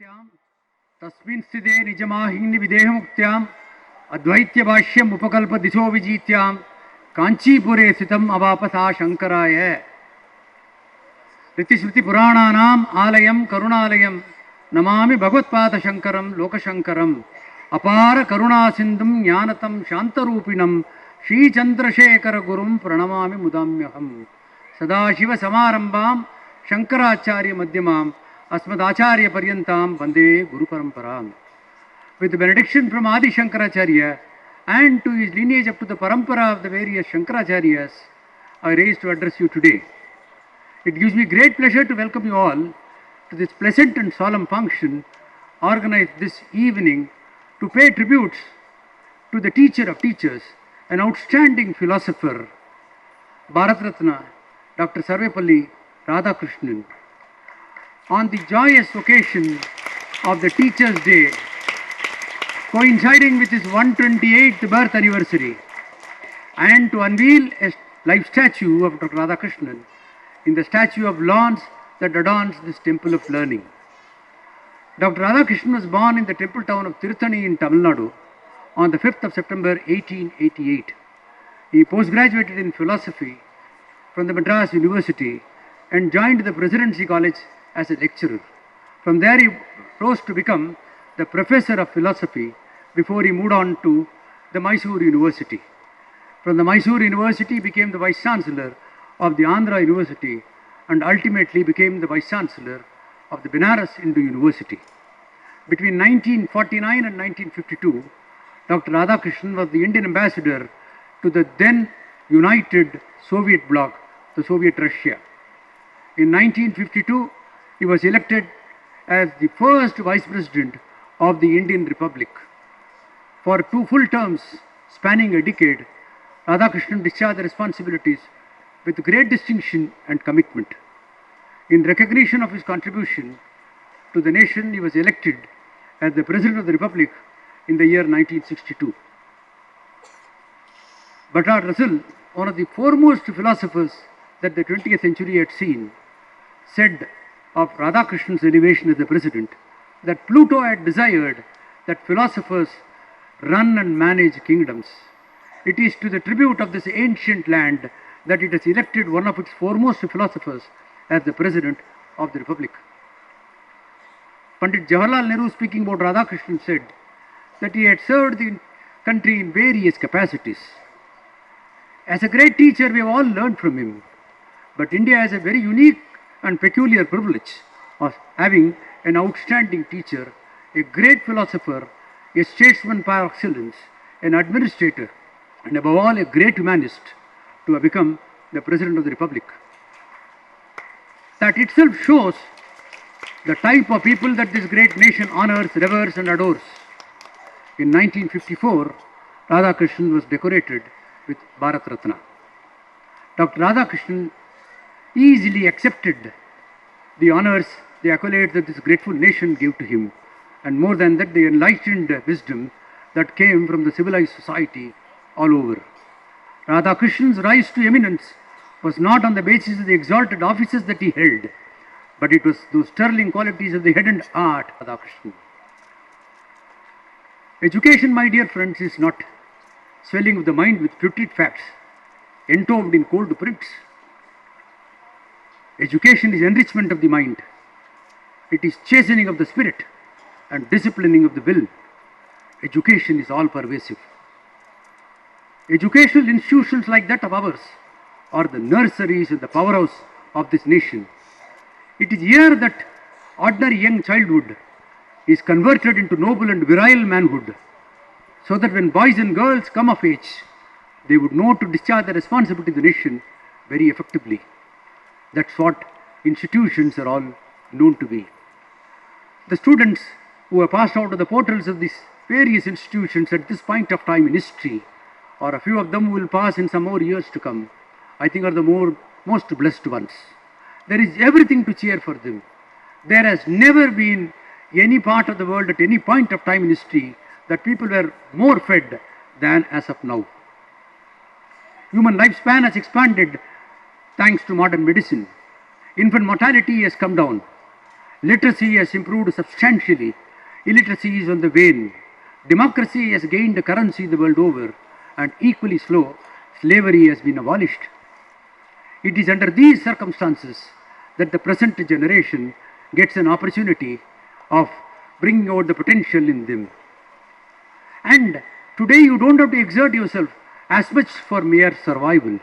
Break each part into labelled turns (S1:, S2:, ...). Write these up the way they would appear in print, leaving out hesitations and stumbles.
S1: Muktyaam Tasmin Sthite Nijamahini Videhamuktyam Advaitya Bhashyam Upakalpa Diso Vijityam Kanchipure Sitam Avapasa Shankaraya Ritisruti Purananam Alayam Karunalayam Namami Bhagavadpada Shankaram Lokashankaram Apara Karuna Sindham Jnanatam Shantarupinam Shri Chandrasekhara Gurum Pranamami Mudamyaham Sadashiva Samarambam Shankaracharya Madhyamam Asmadacharya Paryantam Vande Guru Paramparam. With the benediction from Adi Shankaracharya and to his lineage up to the parampara of the various Shankaracharyas, I raise to address you today. It gives me great pleasure to welcome you all to this pleasant and solemn function organized this evening to pay tributes to the teacher of teachers, an outstanding philosopher, Bharat Ratna, Dr. Sarvepalli Radhakrishnan. On the joyous occasion of the Teachers' Day, coinciding with his 128th birth anniversary, and to unveil a life statue of Dr. Radhakrishnan in the statue of lawns that adorns this temple of learning. Dr. Radhakrishnan was born in the temple town of Tirthani in Tamil Nadu on the 5th of September 1888. He postgraduated in philosophy from the Madras University and joined the Presidency College as a lecturer. From there he rose to become the professor of philosophy before he moved on to the Mysore University. From the Mysore University he became the Vice Chancellor of the Andhra University and ultimately became the Vice Chancellor of the Benares Hindu University. Between 1949 and 1952, Dr. Radhakrishnan was the Indian ambassador to the then United Soviet bloc, the Soviet Russia. In 1952, he was elected as the first Vice President of the Indian Republic. For 2 full terms spanning a decade, Radhakrishnan discharged the responsibilities with great distinction and commitment. In recognition of his contribution to the nation, he was elected as the President of the Republic in the year 1962. Bertrand Russell, one of the foremost philosophers that the 20th century had seen, said of Radhakrishnan's elevation as the President that Pluto had desired that philosophers run and manage kingdoms. It is to the tribute of this ancient land that it has elected one of its foremost philosophers as the President of the Republic. Pandit Jawaharlal Nehru, speaking about Radhakrishnan, said that he had served the country in various capacities. As a great teacher, we have all learned from him. But India has a very unique and peculiar privilege of having an outstanding teacher, a great philosopher, a statesman par excellence, an administrator, and above all a great humanist to have become the President of the Republic. That itself shows the type of people that this great nation honors, reveres and adores. In 1954, Radhakrishnan was decorated with Bharat Ratna. Dr. Radhakrishnan easily accepted the honors, the accolades that this grateful nation gave to him, and more than that, the enlightened wisdom that came from the civilized society all over. Radhakrishnan's rise to eminence was not on the basis of the exalted offices that he held, but it was those sterling qualities of the head and heart of Radhakrishnan. Education, my dear friends, is not swelling of the mind with putrid facts, entombed in cold prints. Education is enrichment of the mind. It is chastening of the spirit and disciplining of the will. Education is all pervasive. Educational institutions like that of ours are the nurseries and the powerhouse of this nation. It is here that ordinary young childhood is converted into noble and virile manhood, so that when boys and girls come of age, they would know to discharge the responsibility of the nation very effectively. That's what institutions are all known to be. The students who have passed out of the portals of these various institutions at this point of time in history, or a few of them who will pass in some more years to come, I think are the most blessed ones. There is everything to cheer for them. There has never been any part of the world at any point of time in history that people were more fed than as of now. Human lifespan has expanded thanks to modern medicine. Infant mortality has come down. Literacy has improved substantially. Illiteracy is on the wane. Democracy has gained a currency the world over, and equally slow, slavery has been abolished. It is under these circumstances that the present generation gets an opportunity of bringing out the potential in them. And today you don't have to exert yourself as much for mere survival.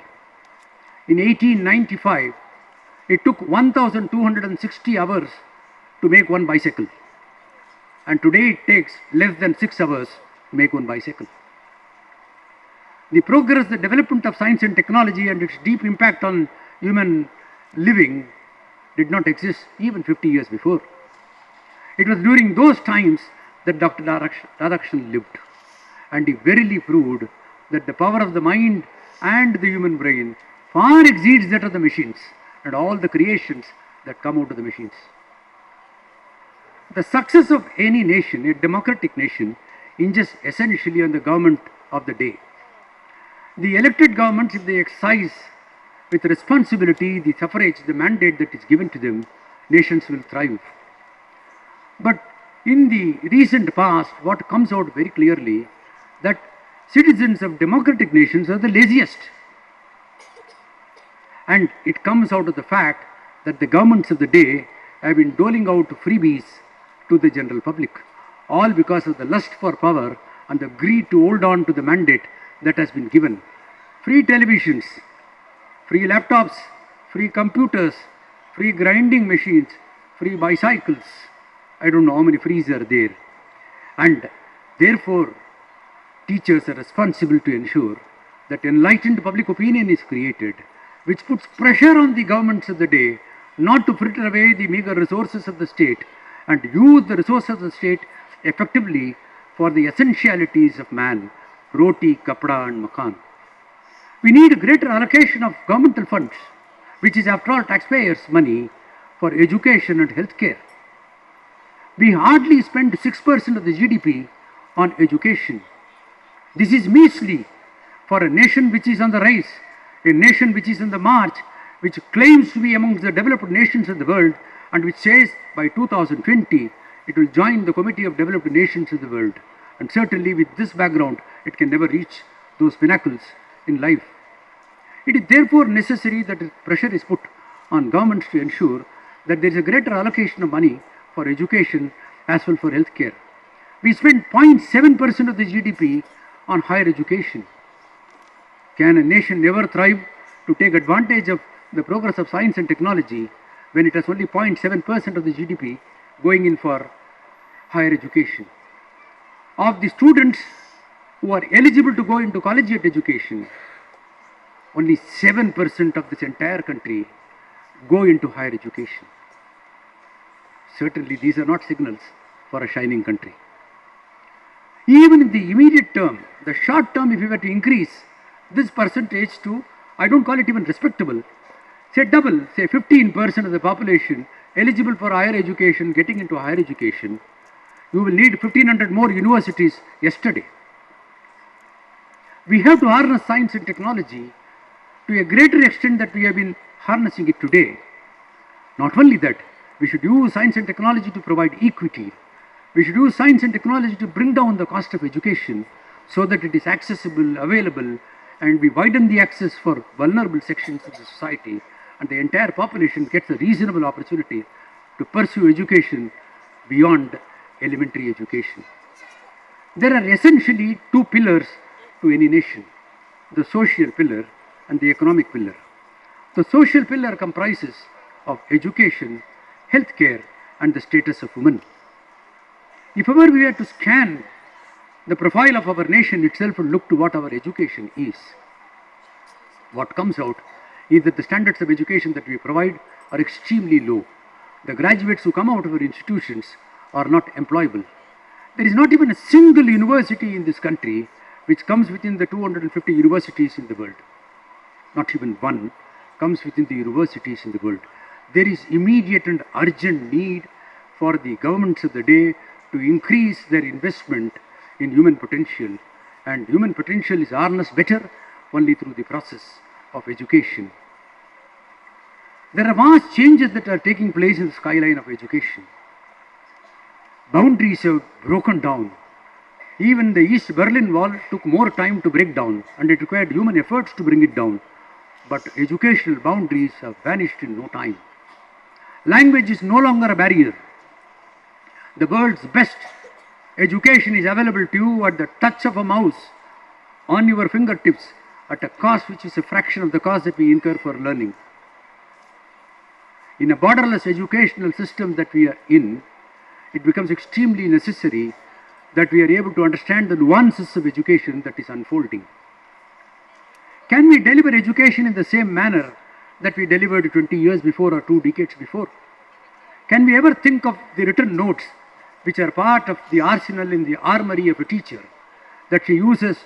S1: In 1895, it took 1,260 hours to make one bicycle. And today it takes less than 6 hours to make one bicycle. The progress, the development of science and technology and its deep impact on human living did not exist even 50 years before. It was during those times that Dr. Radhakrishnan lived, and he verily proved that the power of the mind and the human brain far exceeds that of the machines and all the creations that come out of the machines. The success of any nation, a democratic nation, hinges essentially on the government of the day. The elected governments, if they exercise with responsibility the suffrage, the mandate that is given to them, nations will thrive. But in the recent past, what comes out very clearly, that citizens of democratic nations are the laziest. And it comes out of the fact that the governments of the day have been doling out freebies to the general public, all because of the lust for power and the greed to hold on to the mandate that has been given. Free televisions, free laptops, free computers, free grinding machines, free bicycles. I don't know how many frees are there. And therefore, teachers are responsible to ensure that enlightened public opinion is created, which puts pressure on the governments of the day not to fritter away the meager resources of the state and use the resources of the state effectively for the essentialities of man, roti, kapda and makan. We need a greater allocation of governmental funds, which is after all taxpayers' money, for education and healthcare. We hardly spend 6% of the GDP on education. This is measly for a nation which is on the rise, a nation which is on the march, which claims to be amongst the developed nations of the world, and which says by 2020 it will join the Committee of Developed Nations of the world. And certainly with this background, it can never reach those pinnacles in life. It is therefore necessary that pressure is put on governments to ensure that there is a greater allocation of money for education as well for healthcare. We spend 0.7% of the GDP on higher education. Can a nation ever thrive to take advantage of the progress of science and technology when it has only 0.7% of the GDP going in for higher education? Of the students who are eligible to go into collegiate education, only 7% of this entire country go into higher education. Certainly these are not signals for a shining country. Even in the immediate term, the short term, if we were to increase this percentage to, I don't call it even respectable, say double, say 15% of the population eligible for higher education getting into higher education, you will need 1,500 more universities yesterday. We have to harness science and technology to a greater extent that we have been harnessing it today. Not only that, we should use science and technology to provide equity. We should use science and technology to bring down the cost of education so that it is accessible, available, and we widen the access for vulnerable sections of the society, and the entire population gets a reasonable opportunity to pursue education beyond elementary education. There are essentially two pillars to any nation, the social pillar and the economic pillar. The social pillar comprises of education, healthcare and the status of women. If ever we were to scan the profile of our nation itself and look to what our education is, what comes out is that the standards of education that we provide are extremely low. The graduates who come out of our institutions are not employable. There is not even a single university in this country which comes within the 250 universities in the world. Not even one comes within the universities in the world. There is immediate and urgent need for the governments of the day to increase their investment in human potential, and human potential is harnessed better only through the process of education. There are vast changes that are taking place in the skyline of education. Boundaries have broken down. Even the East Berlin Wall took more time to break down, and it required human efforts to bring it down. But educational boundaries have vanished in no time. Language is no longer a barrier. The world's best education is available to you at the touch of a mouse, on your fingertips, at a cost which is a fraction of the cost that we incur for learning. In a borderless educational system that we are in, it becomes extremely necessary that we are able to understand the nuances of education that is unfolding. Can we deliver education in the same manner that we delivered 20 years before or 2 decades before? Can we ever think of the written notes which are part of the arsenal in the armory of a teacher that she uses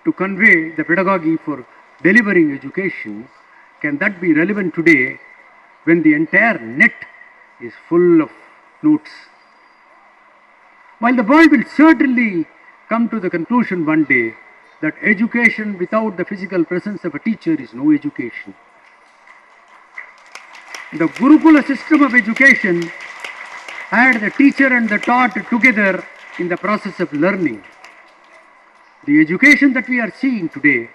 S1: to convey the pedagogy for delivering education? Can that be relevant today when the entire net is full of notes? While the world will certainly come to the conclusion one day that education without the physical presence of a teacher is no education. The Gurukula system of education had the teacher and the taught together in the process of learning. The education that we are seeing today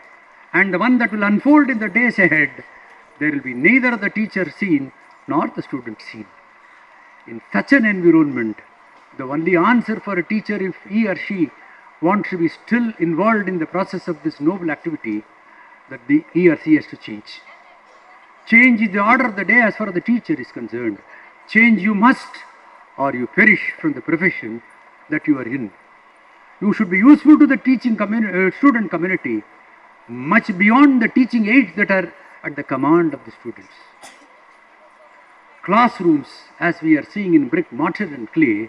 S1: and the one that will unfold in the days ahead, there will be neither the teacher seen nor the student seen. In such an environment, the only answer for a teacher, if he or she wants to be still involved in the process of this noble activity, that he or she has to change. Change is the order of the day as far as the teacher is concerned. Change you must, or you perish from the profession that you are in. You should be useful to the teaching student community, much beyond the teaching aids that are at the command of the students. Classrooms, as we are seeing in brick, mortar and clay,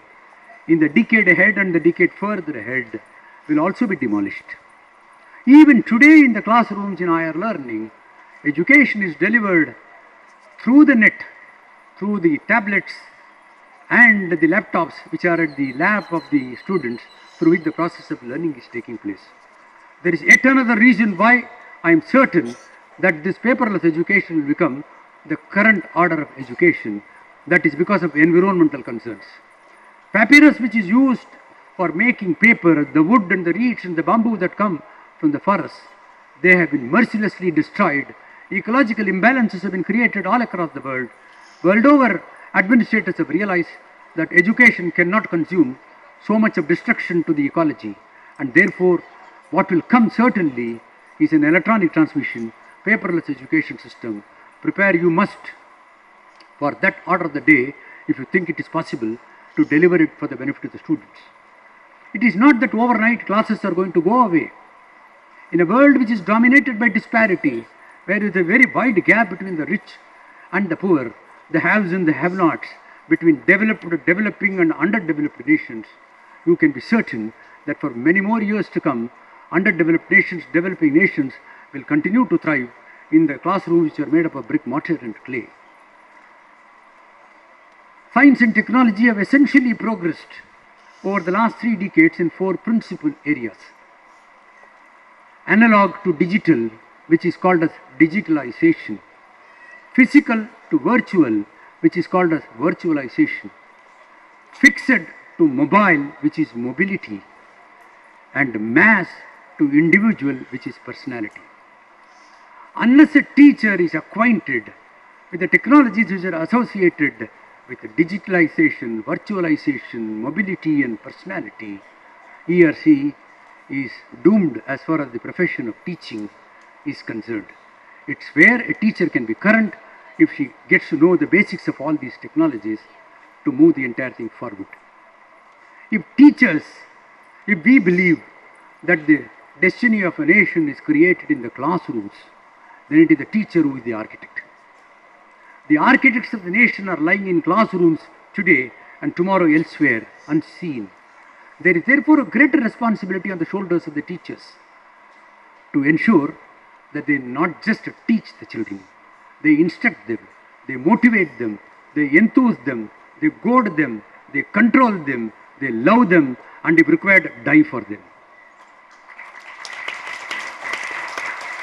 S1: in the decade ahead and the decade further ahead, will also be demolished. Even today in the classrooms in higher learning, education is delivered through the net, through the tablets and the laptops which are at the lap of the students, through which the process of learning is taking place. There is yet another reason why I am certain that this paperless education will become the current order of education. That is because of environmental concerns. Papyrus, which is used for making paper, the wood and the reeds and the bamboo that come from the forests, they have been mercilessly destroyed. Ecological imbalances have been created all across the world. World over, administrators have realized that education cannot consume so much of destruction to the ecology, and therefore what will come certainly is an electronic transmission, paperless education system. Prepare you must for that order of the day if you think it is possible to deliver it for the benefit of the students. It is not that overnight classes are going to go away. In a world which is dominated by disparity, where there is a very wide gap between the rich and the poor, the haves and the have-nots, between developing and underdeveloped nations, you can be certain that for many more years to come, underdeveloped nations, developing nations will continue to thrive in the classrooms which are made up of brick, mortar and clay. Science and technology have essentially progressed over the last 3 decades in 4 principal areas. Analog to digital, which is called as digitalization. Physical to virtual, which is called as virtualization. Fixed to mobile, which is mobility. And mass to individual, which is personality. Unless a teacher is acquainted with the technologies which are associated with digitalization, virtualization, mobility and personality, he or she is doomed as far as the profession of teaching is concerned. It's where a teacher can be current if she gets to know the basics of all these technologies to move the entire thing forward. If we believe that the destiny of a nation is created in the classrooms, then it is the teacher who is the architect. The architects of the nation are lying in classrooms today and tomorrow elsewhere, unseen. There is therefore a greater responsibility on the shoulders of the teachers to ensure that they not just teach the children, they instruct them, they motivate them, they enthuse them, they goad them, they control them, they love them, and if required, die for them.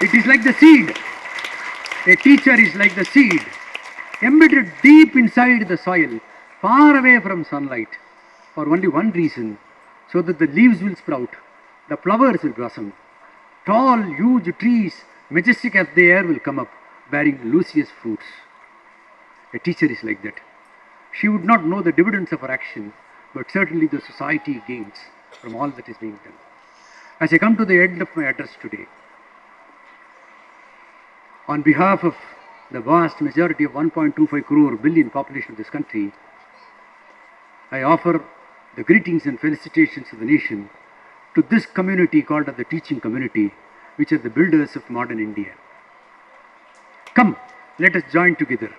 S1: It is like the seed. A teacher is like the seed. embedded deep inside the soil, far away from sunlight, for only one reason, so that the leaves will sprout, the flowers will blossom, tall, huge trees, majestic as they are, will come up, bearing luscious fruits. A teacher is like that. She would not know the dividends of her action, but certainly the society gains from all that is being done. As I come to the end of my address today, on behalf of the vast majority of 1.25 crore billion population of this country, I offer the greetings and felicitations of the nation to this community called the teaching community, which are the builders of modern India. Come, let us join together.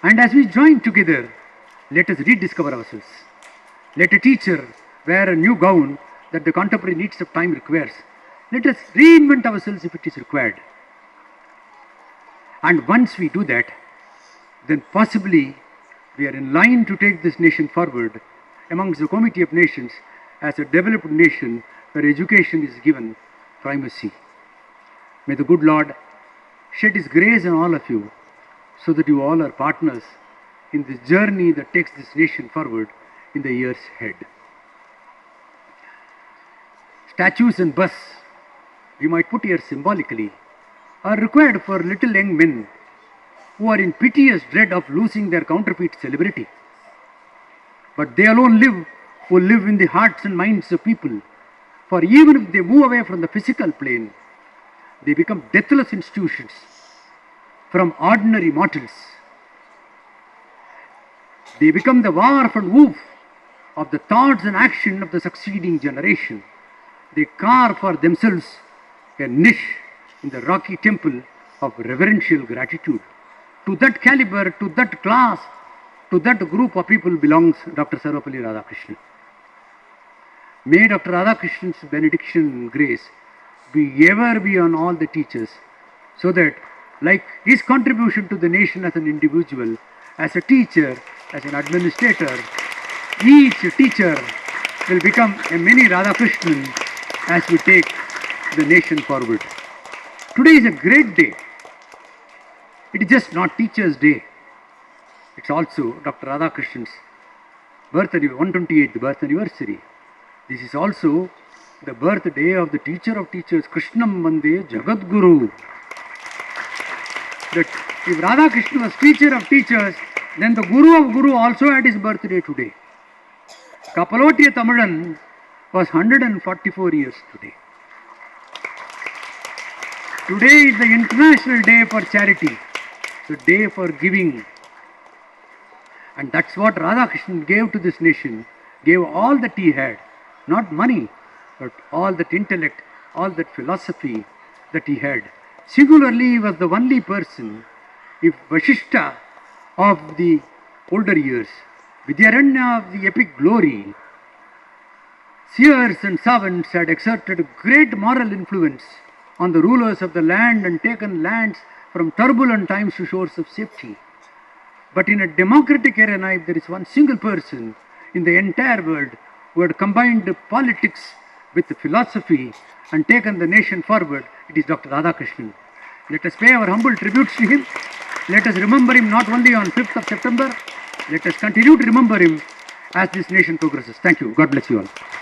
S1: And as we join together, let us rediscover ourselves. Let a teacher wear a new gown that the contemporary needs of time requires. Let us reinvent ourselves if it is required. And once we do that, then possibly we are in line to take this nation forward amongst the community of nations as a developed nation where education is given primacy. May the good Lord shed His grace on all of you, so that you all are partners in this journey that takes this nation forward in the years ahead. Statues and busts, we might put here symbolically, are required for little young men who are in piteous dread of losing their counterfeit celebrity. But they alone live who live in the hearts and minds of people. For even if they move away from the physical plane, they become deathless institutions from ordinary mortals. They become the warp and woof of the thoughts and action of the succeeding generation. They carve for themselves a niche in the rocky temple of reverential gratitude. To that caliber, to that class, to that group of people belongs Dr. Sarvepalli Radhakrishnan. May Dr. Radhakrishnan's benediction and grace be ever be on all the teachers, so that, like his contribution to the nation as an individual, as a teacher, as an administrator, each teacher will become a mini Radhakrishnan as we take the nation forward. Today is a great day. It is just not Teachers' Day. It's also Dr. Radhakrishnan's 128th birth anniversary. This is also the birthday of the teacher of teachers, Krishnam Vande Jagadguru. That if Radhakrishnan was teacher of teachers, then the Guru of Guru also had his birthday today. Kapalottiya Tamilan was 144 years today. Today is the International Day for Charity, the day for giving. And that's what Radhakrishnan gave to this nation, gave all that he had. Not money, but all that intellect, all that philosophy that he had. Singularly, he was the only person, if Vashishta of the older years, Vidyaranya of the epic glory, seers and savants had exerted great moral influence on the rulers of the land and taken lands from turbulent times to shores of safety. But in a democratic arena, if there is one single person in the entire world who had combined politics with philosophy and taken the nation forward, it is Dr. Radhakrishnan. Let us pay our humble tributes to him. Let us remember him not only on 5th of September, let us continue to remember him as this nation progresses. Thank you. God bless you all.